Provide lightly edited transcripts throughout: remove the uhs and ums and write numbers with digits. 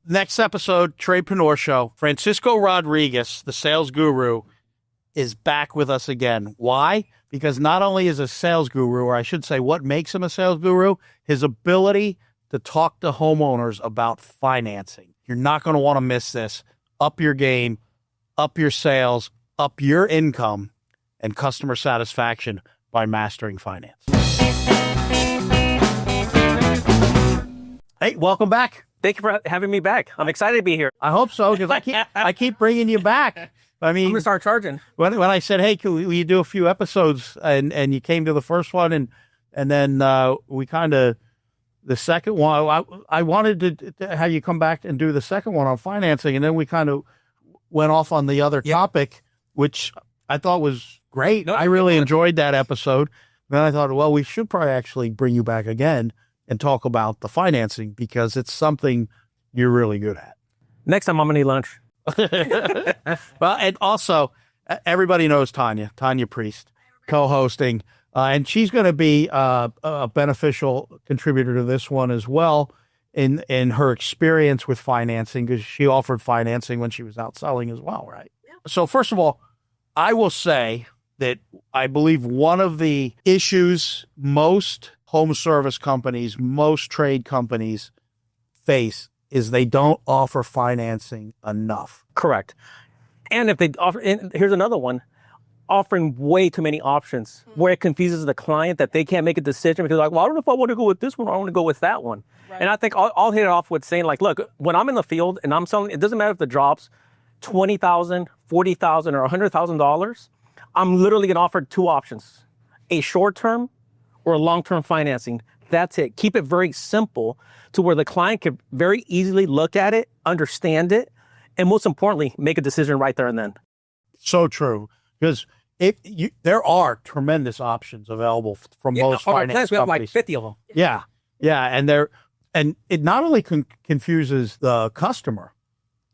Next episode, Tradepreneur Show. Francisco Rodriguez, the sales guru, is back with us again. Why? Because not only is a sales guru, or I should say what makes him a sales guru, his ability to talk to homeowners about financing. You're not going to want to miss this. Up your game, up your sales, up your income and customer satisfaction by mastering finance. Hey, welcome back. Thank you for having me back. I'm excited to be here. I hope so, because I keep bringing you back. I mean, I'm going to start charging. When I said, hey, will you do a few episodes? And you came to the first one, and then we kind of, the second one, I wanted to have you come back and do the second one on financing, and then we kind of went off on the other topic, which I thought was great. I really enjoyed that episode. Then I thought, well, we should probably actually bring you back again and talk about the financing, because it's something you're really good at. Next time I'm going to need lunch. Well, and also, everybody knows Tanya Priest, co-hosting, and she's going to be a beneficial contributor to this one as well in her experience with financing, because she offered financing when she was out selling as well, right? Yeah. So first of all, I will say that I believe one of the issues most home service companies, most trade companies face is they don't offer financing enough. Correct. And if they offer, and here's another one, offering way too many options where it confuses the client that they can't make a decision because, like, well, I don't know if I want to go with this one or I want to go with that one. Right. And I think I'll hit it off with saying, like, look, when I'm in the field and I'm selling, it doesn't matter if the drop's $20,000, $40,000, or $100,000. I'm literally going to offer two options: a short-term or a long-term financing. That's it. Keep it very simple to where the client can very easily look at it, understand it, and most importantly, make a decision right there and then. So true. Because there are tremendous options available from most finance companies. We have like 50 of them. Yeah. And it not only confuses the customer,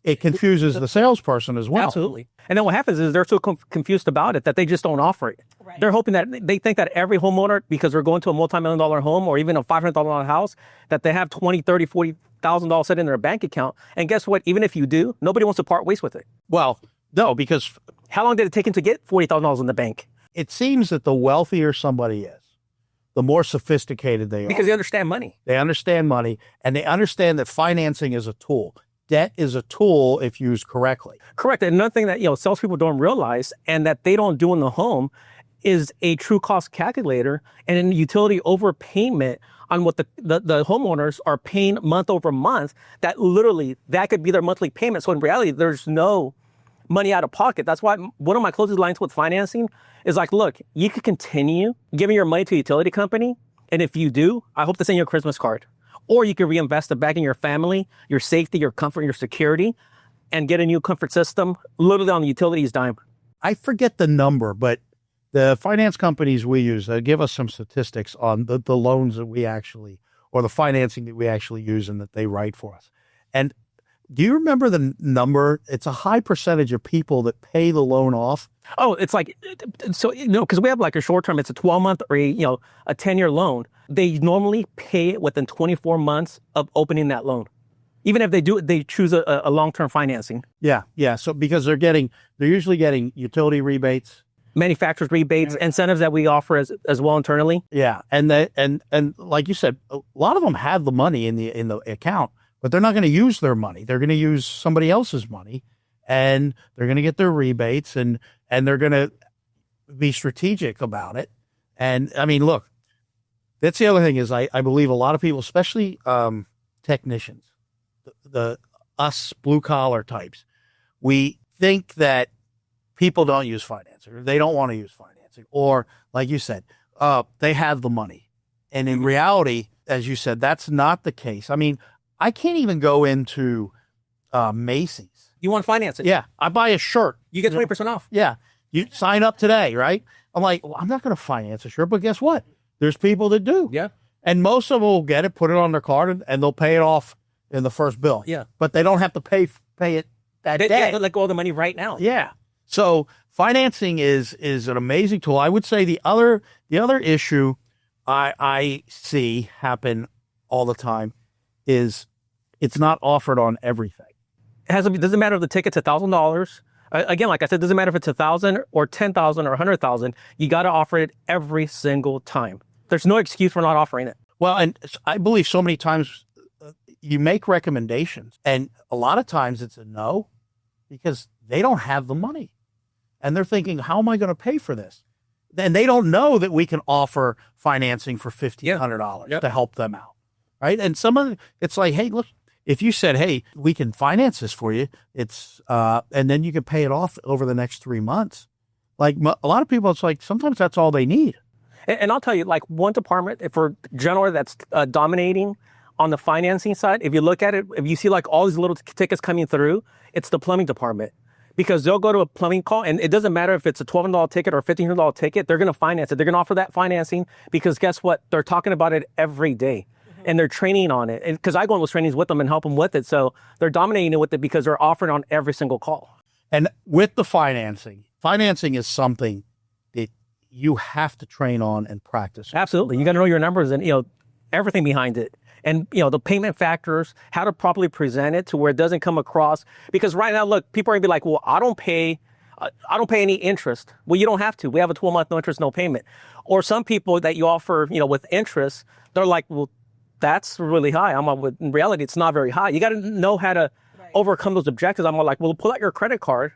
it confuses the salesperson as well. Absolutely. And then what happens is they're so confused about it that they just don't offer it. Right. They're hoping that they think that every homeowner, because they're going to a multi-million-dollar home or even a $500,000 house, that they have $20,000, $30,000, $40,000 set in their bank account. And guess what? Even if you do, nobody wants to part ways with it. Well, no, because how long did it take him to get $40,000 in the bank? It seems that the wealthier somebody is, the more sophisticated they are. Because they understand money. They understand money, and they understand that financing is a tool. Debt is a tool if used correctly. Correct. And another thing that salespeople don't realize and that they don't do in the home is a true cost calculator and a utility overpayment on what the homeowners are paying month over month. That literally, that could be their monthly payment. So in reality, there's no money out of pocket. That's why one of my closest lines with financing is like, look, you could continue giving your money to a utility company. And if you do, I hope to send you a Christmas card. Or you can reinvest it back in your family, your safety, your comfort, your security, and get a new comfort system literally on the utilities dime. I forget the number, but the finance companies we use, give us some statistics on the loans that we actually, or the financing that we actually use and that they write for us. And do you remember the number? It's a high percentage of people that pay the loan off. Oh, it's like, so, because we have like a short term, it's a 12-month or a 10-year loan. They normally pay it within 24 months of opening that loan. Even if they choose a long-term financing. Yeah. So because they're usually getting utility rebates, manufacturers rebates, incentives that we offer as well internally. Yeah. And like you said, a lot of them have the money in the account, but they're not going to use their money. They're going to use somebody else's money, and they're going to get their rebates, and they're going to be strategic about it. And I mean, look, that's the other thing is I believe a lot of people, especially technicians, us blue collar types, we think that people don't use financing, or they don't want to use financing, or like you said, they have the money. And in reality, as you said, that's not the case. I mean, I can't even go into Macy's. You want to finance it? Yeah. I buy a shirt. You get 20% off. Yeah. You sign up today, right? I'm like, well, I'm not going to finance a shirt, but guess what? There's people that do. Yeah. And most of them will get it, put it on their card, and they'll pay it off in the first bill. Yeah. But they don't have to pay it that day. Yeah, they'll let go of the money right now. Yeah. So financing is an amazing tool. I would say the other issue I see happen all the time is it's not offered on everything. It doesn't matter if the ticket's $1,000. Again, like I said, it doesn't matter if it's 1,000 or 10,000 or 100,000. You got to offer it every single time. There's no excuse for not offering it. Well, and I believe so many times you make recommendations, and a lot of times it's a no because they don't have the money. And they're thinking, how am I going to pay for this? And they don't know that we can offer financing for $1,500 to help them out, right? And it's like, hey, look, if you said, hey, we can finance this for you, and then you can pay it off over the next 3 months. Like a lot of people, it's like sometimes that's all they need. And I'll tell you, like one department, if we're generally that's dominating on the financing side, if you look at it, if you see like all these little tickets coming through, it's the plumbing department. Because they'll go to a plumbing call, and it doesn't matter if it's a $1,200 ticket or a $1,500 ticket, they're going to finance it. They're going to offer that financing because guess what? They're talking about it every day. And they're training on it. And because I go on those trainings with them and help them with it. So they're dominating it with it because they're offering on every single call. And with the financing is something that you have to train on and practice. Absolutely. You got to know your numbers and, everything behind it. And, the payment factors, how to properly present it to where it doesn't come across. Because right now, look, people are going to be like, well, I don't pay any interest. Well, you don't have to. We have a 12-month no interest, no payment. Or some people that you offer, with interest, they're like, well, that's really high. In reality, it's not very high. You got to know how to overcome those objectives. I'm like, well, pull out your credit card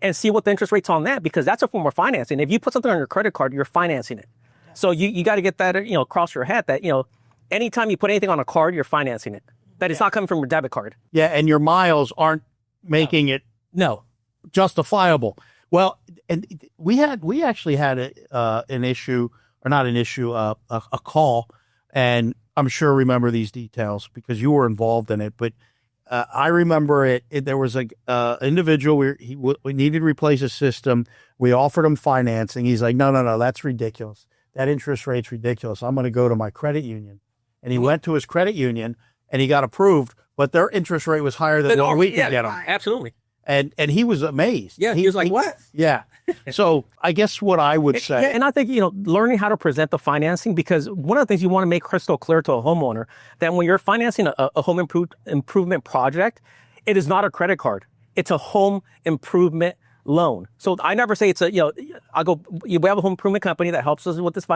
and see what the interest rate's on that, because that's a form of financing. If you put something on your credit card, you're financing it. So you got to get that, across your head that, anytime you put anything on a card, you're financing it. That it's not coming from your debit card. Yeah, and your miles aren't making it justifiable. Well, and we actually had an issue, or not an issue, a call, and I'm sure remember these details because you were involved in it. But I remember it. There was a individual we needed to replace a system. We offered him financing. He's like, no, that's ridiculous. That interest rate's ridiculous. I'm going to go to my credit union. And he went to his credit union and he got approved, but their interest rate was higher than what we could get on. Absolutely. And he was amazed. Yeah, he was like, what? Yeah. So I guess what I would say. Yeah, and I think, learning how to present the financing, because one of the things you want to make crystal clear to a homeowner, that when you're financing a home improvement project, it is not a credit card. It's a home improvement loan. So I never say it's we have a home improvement company that helps us with this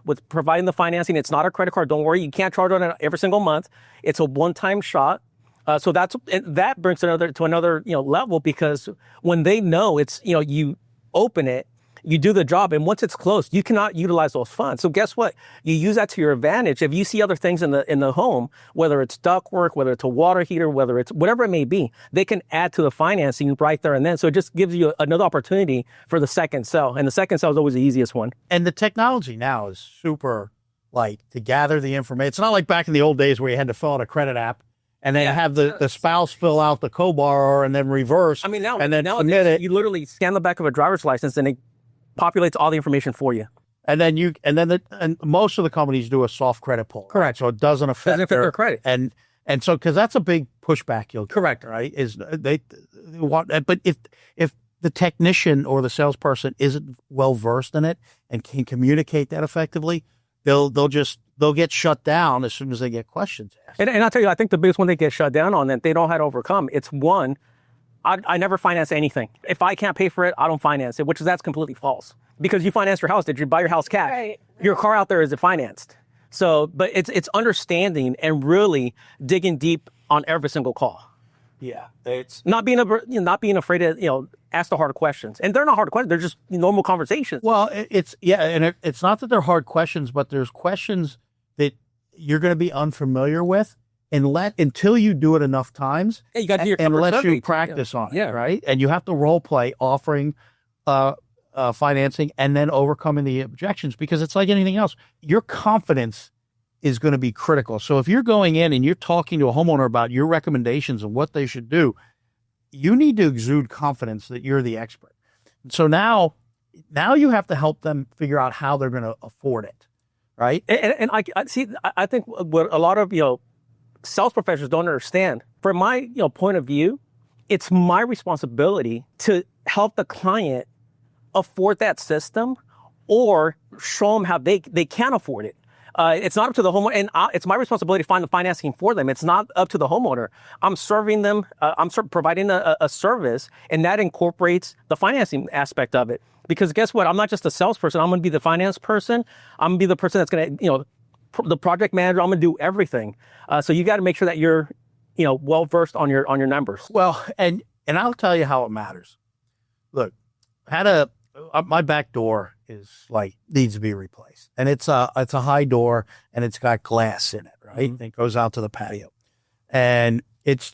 with providing the financing. It's not a credit card. Don't worry. You can't charge on it every single month. It's a one-time shot. So that brings to another level, because when they know it's, you open it, you do the job, and once it's closed, you cannot utilize those funds. So guess what? You use that to your advantage. If you see other things in the home, whether it's ductwork, whether it's a water heater, whether it's whatever it may be, they can add to the financing right there and then. So it just gives you another opportunity for the second sell. And the second sell is always the easiest one. And the technology now is super light to gather the information. It's not like back in the old days where you had to fill out a credit app and then have the spouse fill out the co-borrower and then reverse. I mean, now, and then submit it. You literally scan the back of a driver's license and it populates all the information for you. And then and most of the companies do a soft credit pull. Correct. So it doesn't affect their credit. And so, because that's a big pushback you'll get. Correct. Right? Is they want, but if the technician or the salesperson isn't well versed in it and can communicate that effectively, they'll get shut down as soon as they get questions asked. And I'll tell you, I think the biggest one they get shut down on that they don't know how to overcome, it's one, I never finance anything. If I can't pay for it, I don't finance it, that's completely false. Because you finance your house. Did you buy your house cash? Right. Your car out there, is it financed? So, but it's understanding and really digging deep on every single call. Yeah. It's not being afraid to, ask the hard questions. And they're not hard questions. They're just normal conversations. Well, it's not that they're hard questions, but there's questions that you're going to be unfamiliar with. Until you do it enough times, you got to do your unless you practice on it, right? And you have to role play offering financing and then overcoming the objections, because it's like anything else. Your confidence is going to be critical. So if you're going in and you're talking to a homeowner about your recommendations and what they should do, you need to exude confidence that you're the expert. So now you have to help them figure out how they're going to afford it, right? And I see. I think what a lot of sales professionals don't understand, from my point of view, it's my responsibility to help the client afford that system or show them how they can afford it. It's not up to the homeowner, and it's my responsibility to find the financing for them. It's not up to the homeowner. I'm serving them. Providing a service, and that incorporates the financing aspect of it. Because guess what? I'm not just a salesperson. I'm going to be the finance person. I'm going to be the person that's going to, the project manager. I'm going to do everything. So you got to make sure that you're, well versed on your numbers. Well, and I'll tell you how it matters. Look, my back door needs to be replaced, and it's a high door, and it's got glass in it, right? Mm-hmm. It goes out to the patio, and it's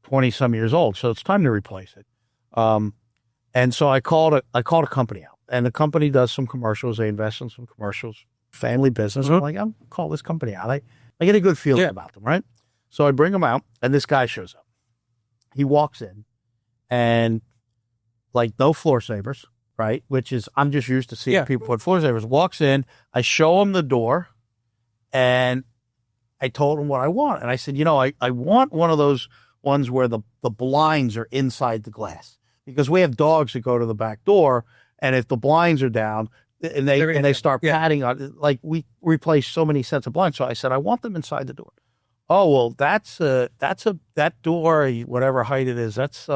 20 some years old, so it's time to replace it. And so I called a company out, and the company does some commercials. They invest in some commercials, family business. Mm-hmm. I'm like, I'll call this company out. I get a good feeling about them, right? So I bring them out, and this guy shows up. He walks in, and no floor savers, right? Which is, I'm just used to seeing people put floor savers. Walks in, I show him the door, and I told him what I want. And I said, I want one of those ones where the blinds are inside the glass. Because we have dogs that go to the back door, and if the blinds are down and they start patting on, we replace so many sets of blinds. So I said, I want them inside the door. Oh, well, that door, whatever height it is, that's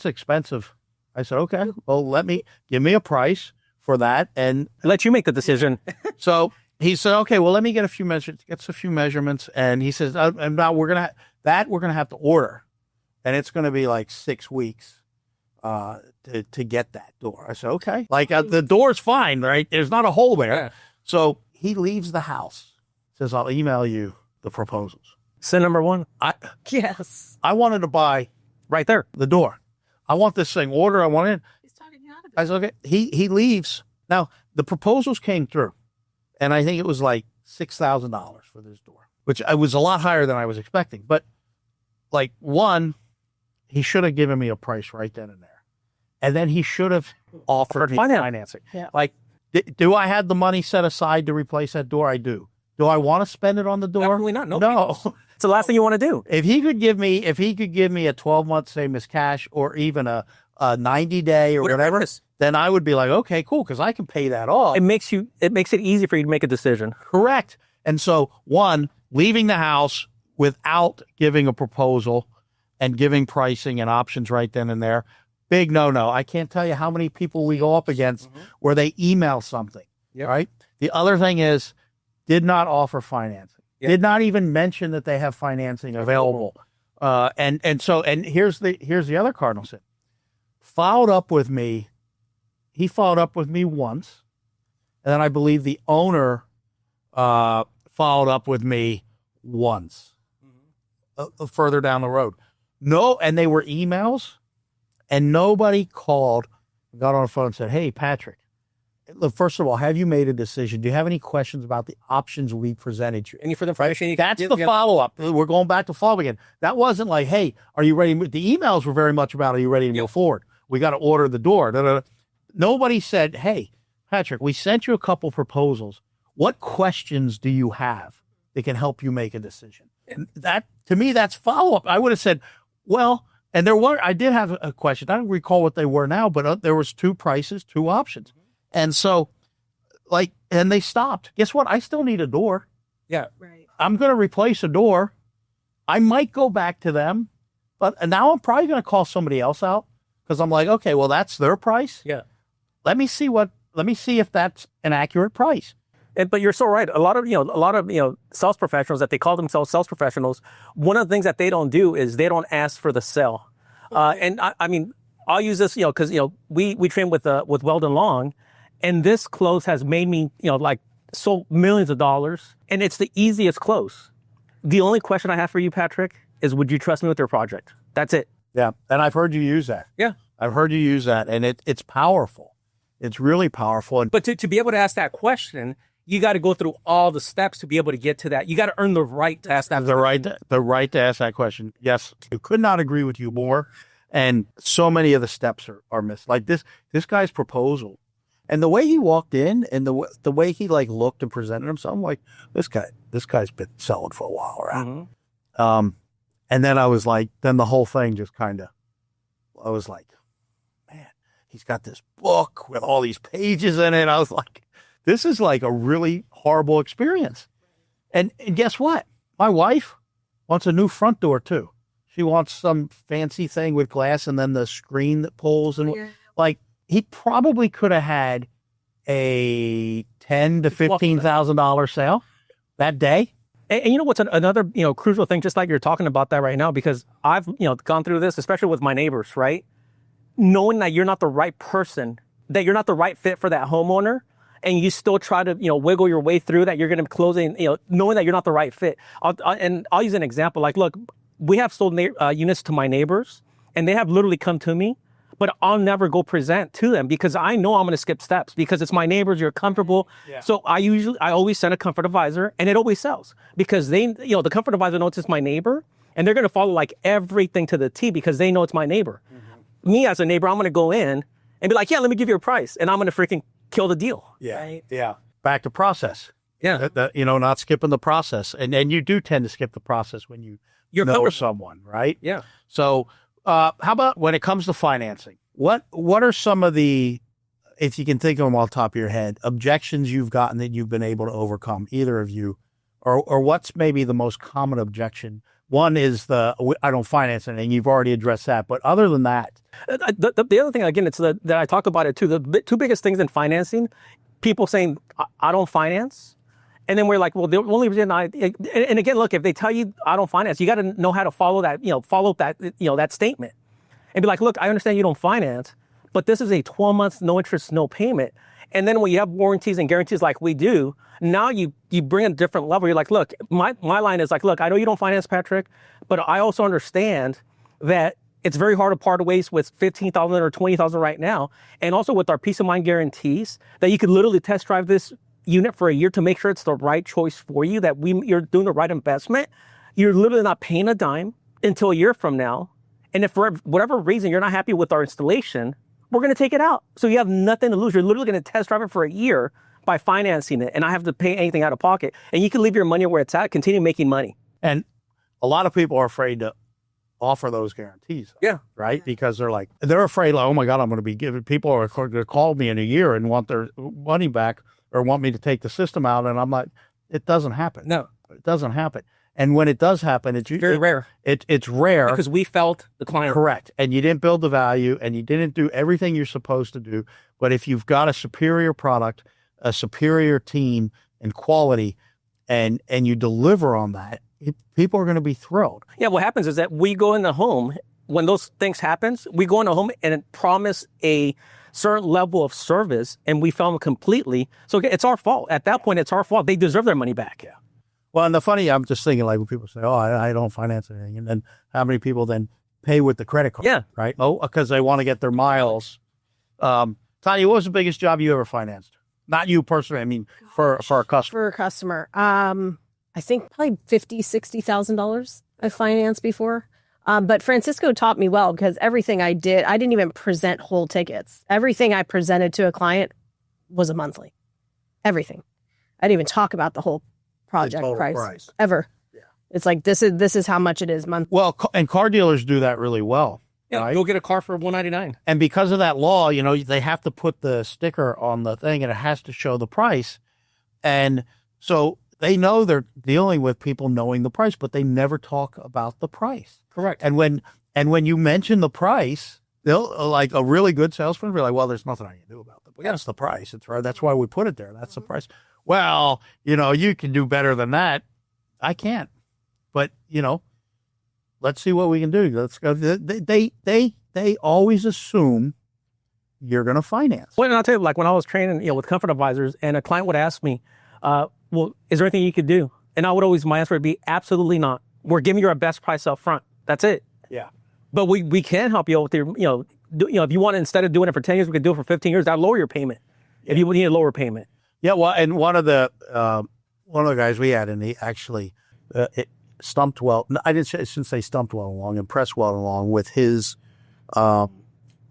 expensive. I said, okay, well, give me a price for that and let you make the decision. So he said, okay, well, let me get a few measurements. And he says, and now we're going to have to order, and it's going to be 6 weeks. To get that door. I said, okay. The door's fine, right? There's not a hole there. Yeah. So he leaves the house, says, I'll email you the proposals. Sin number one. I wanted to buy right there the door. I want this thing ordered. I want it. He's talking you out of it. I said, okay. He leaves. Now, the proposals came through, and I think it was $6,000 for this door, which was a lot higher than I was expecting. But one, he should have given me a price right then and there. And then he should have offered me financing. Yeah. Do I have the money set aside to replace that door? I do. Do I want to spend it on the door? Definitely not. No. It's the last thing you want to do. If he could give me a 12-month same as cash, or even a 90-day or whatever, then I would be okay, cool, because I can pay that off. It makes it easy for you to make a decision. Correct. And so, one, leaving the house without giving a proposal and giving pricing and options right then and there. Big no-no. I can't tell you how many people we go up against where they email something, right? The other thing is, did not offer financing. Yep. Did not even mention that they have financing available. And here's the other cardinal sin. Followed up with me. He followed up with me once, and then I believe the owner followed up with me once further down the road. No, and they were emails. And nobody called, got on the phone and said, hey, Patrick, look, first of all, have you made a decision? Do you have any questions about the options we presented you? Any further information? That's the follow-up. We're going back to follow-up again. That wasn't hey, are you ready? The emails were very much about, are you ready to move forward? We got to order the door. Da-da-da. Nobody said, hey, Patrick, we sent you a couple proposals. What questions do you have that can help you make a decision? And that, to me, that's follow-up. I would have said, well, and I did have a question. I don't recall what they were now, but there was 2 prices, 2 options. And so and they stopped. Guess what? I still need a door. Yeah. Right. I'm going to replace a door. I might go back to them, but now I'm probably going to call somebody else out because I'm okay, well, that's their price. Yeah. Let me see if that's an accurate price. But you're so right. A lot of sales professionals that they call themselves sales professionals, one of the things that they don't do is they don't ask for the sale. And I mean, I'll use this, because we train with Weldon Long, and this close has made me sold millions of dollars, and it's the easiest close. The only question I have for you, Patrick, is would you trust me with your project? That's it. Yeah, and I've heard you use that. Yeah, I've heard you use that, and it's powerful. It's really powerful. But to be able to ask that question, you got to go through all the steps to be able to get to that. You got to earn the right to ask that. The right to ask that question. Yes, I could not agree with you more. And so many of the steps are missed. This guy's proposal, and the way he walked in, and the way he looked and presented himself, I'm this guy's been selling for a while, right? Mm-hmm. And then I was then the whole thing just kind of, I was man, he's got this book with all these pages in it. I was this is like a really horrible experience. And guess what? My wife wants a new front door too. She wants some fancy thing with glass and then the screen that pulls. And like, he probably could have had a $10,000 to $15,000 sale that day. And you know what's another, crucial thing, just like you're talking about that right now, because I've, gone through this, especially with my neighbors, right? Knowing that you're not the right person, that you're not the right fit for that homeowner, and you still try to, wiggle your way through that, you're going to be closing, knowing that you're not the right fit. I'll use an example. Like, look, we have sold units to my neighbors, and they have literally come to me, but I'll never go present to them because I know I'm going to skip steps because it's my neighbors. You're comfortable. Yeah. So I always send a comfort advisor, and it always sells because they, the comfort advisor knows it's my neighbor, and they're going to follow like everything to the T because they know it's my neighbor. Mm-hmm. Me as a neighbor, I'm going to go in and be like, yeah, let me give you a price, and I'm going to freaking kill the deal. Yeah. Right? Yeah. Back to process. Yeah. Not skipping the process. And you do tend to skip the process when you're know someone, right? Yeah. So how about when it comes to financing? What are some of the, if you can think of them off the top of your head, objections you've gotten that you've been able to overcome, either of you, or what's maybe the most common objection? One is I don't finance anything. You've already addressed that. But other than that. The other thing, again, it's that I talk about it too. The two biggest things in financing, people saying, I don't finance. And then we're like, well, the only reason and again, look, if they tell you I don't finance, you got to know how to follow that, that statement and be like, look, I understand you don't finance, but this is a 12-month, no interest, no payment. And then when you have warranties and guarantees like we do, now you bring a different level. You're like, look, my line is like, look, I know you don't finance, Patrick, but I also understand that it's very hard to part ways with $15,000 or $20,000 right now. And also with our peace of mind guarantees that you could literally test drive this unit for a year to make sure it's the right choice for you, that you're doing the right investment. You're literally not paying a dime until a year from now. And if for whatever reason you're not happy with our installation, we're going to take it out. So you have nothing to lose. You're literally going to test drive it for a year by financing it and not have to pay anything out of pocket. And you can leave your money where it's at, continue making money. And a lot of people are afraid to offer those guarantees. Yeah. Right? Because they're afraid, like, oh my God, I'm going to be giving, people are going to call me in a year and want their money back or want me to take the system out. And I'm like, it doesn't happen. No. It doesn't happen. And when it does happen, it's very rare. It's rare. Because we felt the client. Correct. And you didn't build the value and you didn't do everything you're supposed to do. But if you've got a superior product, a superior team and quality, and you deliver on that, people are going to be thrilled. Yeah, what happens is that we go in the home, when those things happens, we go in the home and promise a certain level of service and we fail them completely. So it's our fault. At that point, it's our fault. They deserve their money back. Yeah. Well, and I'm just thinking, like, when people say, oh, I don't finance anything. And then how many people then pay with the credit card? Yeah. Right? Oh, because they want to get their miles. Tanya, what was the biggest job you ever financed? Not you personally. I mean, for a customer. For a customer. I think probably $50,000, $60,000 I've financed before. But Francisco taught me well because everything I did, I didn't even present whole tickets. Everything I presented to a client was a monthly. Everything. I didn't even talk about the whole project price ever. Yeah. It's like, this is how much it is monthly. Well, and car dealers do that really well. Yeah, right? Go get a car for $199. And because of that law, they have to put the sticker on the thing and it has to show the price. And so they know they're dealing with people knowing the price, but they never talk about the price. Correct. And when you mention the price, they'll, like, a really good salesman will be like, well, there's nothing I can do about it. Well, that's the price. It's right. That's why we put it there. That's the price. Well, you can do better than that. I can't. But, let's see what we can do. Let's go. They always assume you're going to finance. Well, and I'll tell you, like, when I was training, with comfort advisors, and a client would ask me, well, is there anything you could do? And my answer would be absolutely not. We're giving you our best price up front. That's it. Yeah. But we can help you out with your, if you want to, instead of doing it for 10 years, we can do it for 15 years. That'll lower your payment. Yeah. If you need a lower payment. Yeah. Well, and one of the guys we had, and he actually, it stumped well. I shouldn't say stumped well along, impressed well along with his,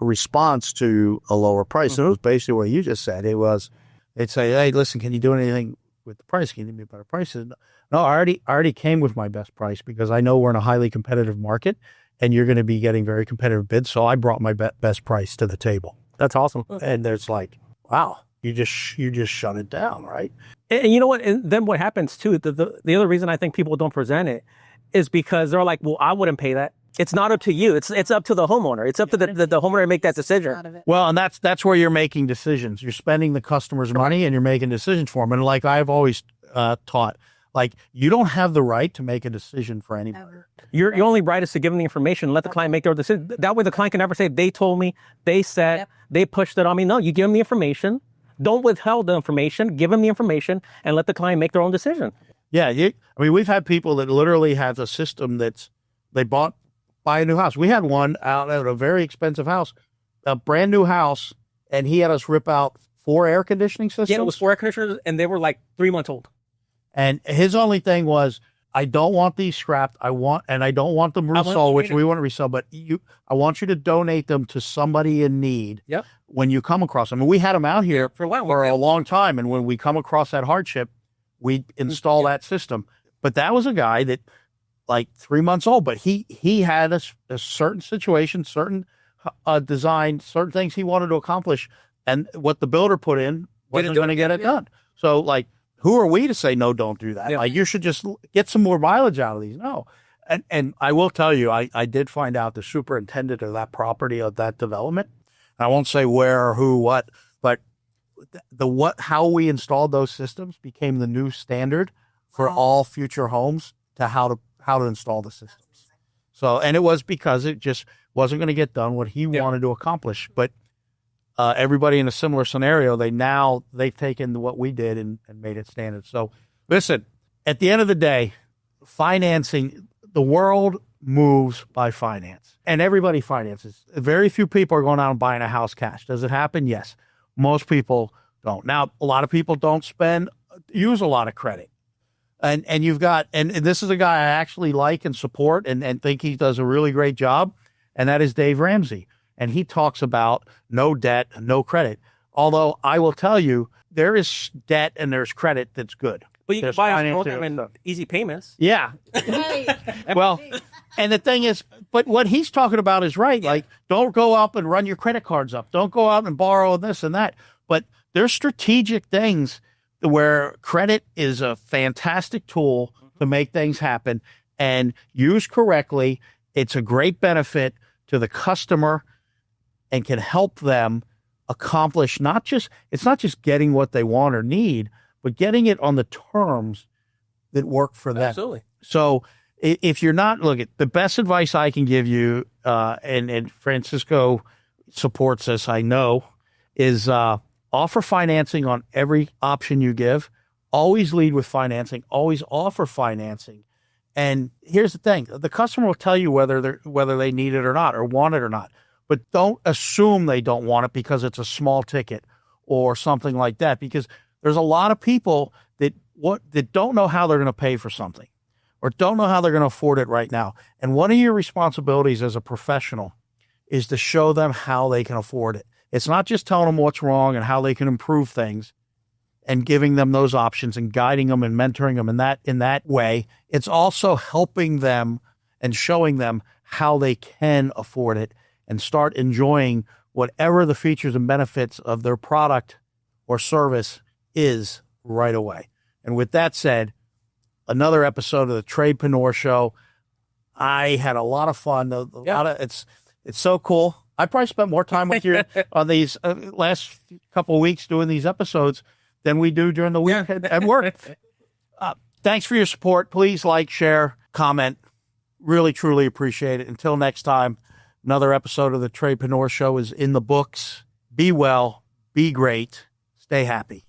response to a lower price. Mm-hmm. And it was basically what you just said. They'd say, hey, listen, can you do anything with the price? Can you give me a better price? No, I already came with my best price because I know we're in a highly competitive market and you're going to be getting very competitive bids. So I brought my best price to the table. That's awesome. And there's like, wow, you just shut it down, right? And you know what? And then what happens too, the other reason I think people don't present it is because they're like, well, I wouldn't pay that. It's not up to you. It's up to the homeowner. It's up to the homeowner to make that decision. Well, and that's where you're making decisions. You're spending the customer's money and you're making decisions for them. And like I've always taught, like you don't have the right to make a decision for anybody. Your only right is to give them the information, let the client make their decision. That way the client can never say, they told me, they said, they pushed it on me. No, you give them the information. Don't withhold the information. Give them the information and let the client make their own decision. Yeah. I mean, we've had people that literally have a system they buy a new house. We had one out at a very expensive house, a brand new house, and he had us rip out 4 air conditioning systems. Yeah, it was 4 air conditioners, and they were like 3 months old. And his only thing was, I don't want these scrapped. I don't want them resold, which we want to resell, but I want you to donate them to somebody in need. Yep. When you come across them. And we had them out here for a long time. And when we come across that hardship, we install that system. But that was a guy that like 3 months old, but he had a certain situation, certain design, certain things he wanted to accomplish. And what the builder put in wasn't going to get it done. So like, who are we to say, no, don't do that? Yeah. Like you should just get some more mileage out of these. No. And I will tell you, I did find out the superintendent of that property, of that development. I won't say where or who, what, but how we installed those systems became the new standard for all future homes to how to install the systems. So, and it was because it just wasn't going to get done what he wanted to accomplish. But everybody in a similar scenario, they've taken what we did and made it standard. So listen, at the end of the day, financing, the world moves by finance. And everybody finances. Very few people are going out and buying a house cash. Does it happen? Yes. Most people don't. Now, a lot of people don't use a lot of credit. And this is a guy I actually like and support and think he does a really great job. And that is Dave Ramsey. And he talks about no debt, no credit. Although I will tell you, there is debt and there's credit that's good. But you can buy a program and easy payments. Yeah. Well, and the thing is, but what he's talking about is right. Like, don't go up and run your credit cards up. Don't go out and borrow this and that. But there's strategic things where credit is a fantastic tool to make things happen. And used correctly, it's a great benefit to the customer and can help them accomplish it's not just getting what they want or need, but getting it on the terms that work for them. Absolutely. So if you're not, the best advice I can give you, and Francisco supports this, I know, is offer financing on every option you give. Always lead with financing. Always offer financing. And here's the thing. The customer will tell you whether they need it or not, or want it or not. But don't assume they don't want it because it's a small ticket or something like that, because there's a lot of people that don't know how they're going to pay for something or don't know how they're going to afford it right now. And one of your responsibilities as a professional is to show them how they can afford it. It's not just telling them what's wrong and how they can improve things and giving them those options and guiding them and mentoring them in that way. It's also helping them and showing them how they can afford it and start enjoying whatever the features and benefits of their product or service is right away. And with that said, another episode of the Tradepreneur Show. I had a lot of fun. It's so cool. I probably spent more time with you on these last couple of weeks doing these episodes than we do during the week at work. Thanks for your support. Please like, share, comment. Really, truly appreciate it. Until next time, another episode of the Tradepreneur Show is in the books. Be well, be great, stay happy.